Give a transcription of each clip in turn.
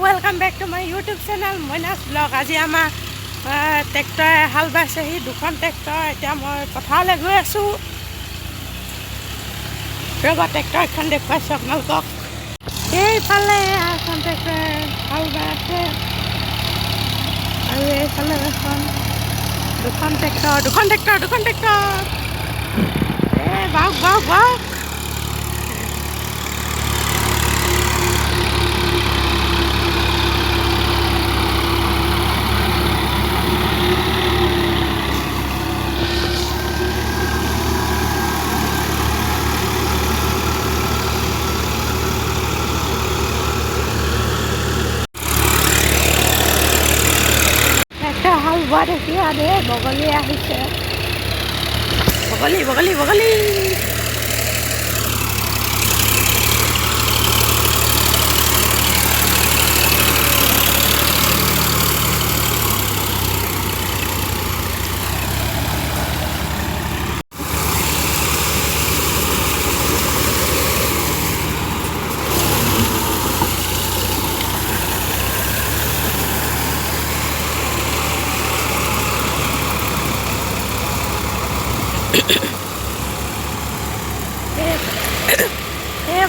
Welcome back to my YouTube channel মইনাছ blog. আজি আমাৰ ট্ৰেক্টৰে হাল বাইছেহি, দুখন ট্ৰেক্টৰ। এতিয়া মই পথাৰলৈ গৈ আছোঁ। ৰ'বা ট্ৰেক্টৰ এখন দেখুৱাইছোঁ আপোনালোকক। এইফালে এখন ট্ৰেক্টৰে হাল বাই আছে আৰু এইফালে দুখন ট্ৰেক্টৰ। বাওক। হাল বোৱা দেখি দে বগলী আহিছে, বগলী।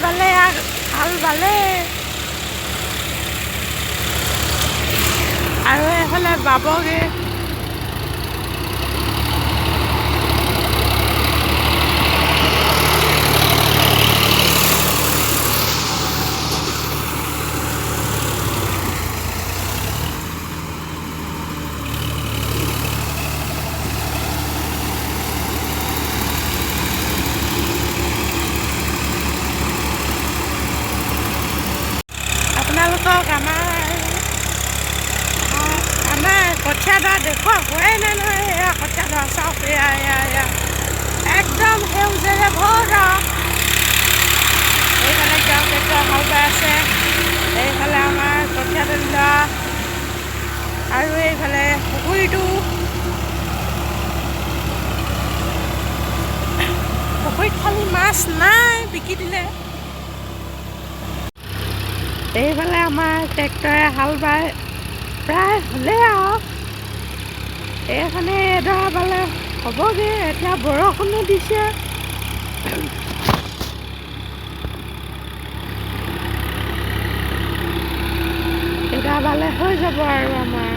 বালে হাল বালে আৰু এইফালে বাবগে। আপোনালোকক আমাৰ কঠীয়া দৰা দেখুওৱা হোৱাই নাই নহয়। এয়া কঠীয়া দৰা চাওক, এয়া একদম সেউজেৰে ভৰা। এইফালে ট্ৰেক্টৰ হাল বাই আছে, এইফালে আমাৰ কঠীয়া দৰা আৰু এইফালে পুখুৰীত খালি মাছ নাই, বিকি দিলে। এইফালে আমাৰ ট্ৰেক্টৰে হাল বাই প্ৰায় হ'লে আৰু এইখনে এডৰা বালে হ'বগৈ। এতিয়া বৰষুণো দিছে। এডৰা বালে হৈ যাব আৰু আমাৰ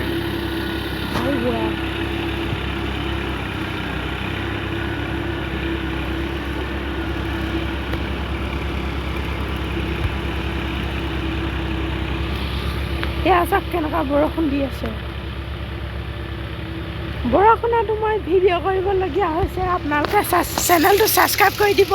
হাল বোৱা। এয়া চাওক কেনেকুৱা বৰষুণ দি আছে। বৰষুণতো মই ভিডিঅ' কৰিবলগীয়া হৈছে। আপোনালোকে চেনেলটো ছাবস্ক্ৰাইব কৰি দিব।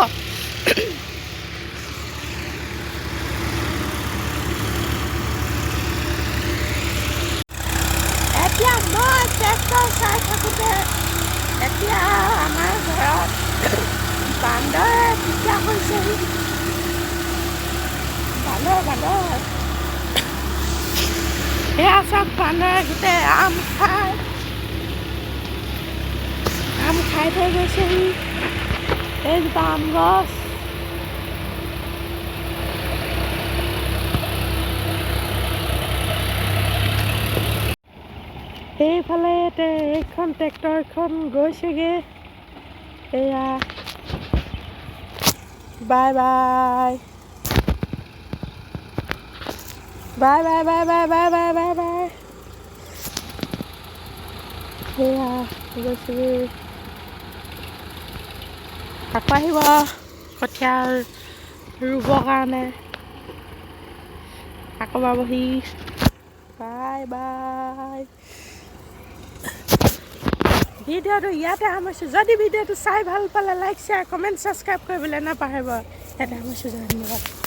এতিয়া মই ট্ৰেক্টৰ চাই থাকোঁতে এতিয়া আমাৰ ঘৰত বান্দৰে পিঠা কৰিছেহি। বান্দৰ এয়া চাওক, বান্দৰে গোটেই আম খাই থৈ গৈছেহি। এইজোপা আম গছ। এইফালে এইখন ট্ৰেক্টৰখন গৈছেগে। এয়া বাই। এয়া গৈছেগে। আকৌ আহিব কঠীয়া ৰুবৰ কাৰণে, আকৌ পাবহি। বাই। ভিডিঅ'টো ইয়াতে সামৰিছোঁ। যদি ভিডিঅ'টো চাই ভাল পালে লাইক, শ্বেয়াৰ, কমেণ্ট, ছাবস্ক্ৰাইব কৰিবলৈ নাপাহৰিব। ইয়াতে সামৰিছোঁ। ধন্যবাদ।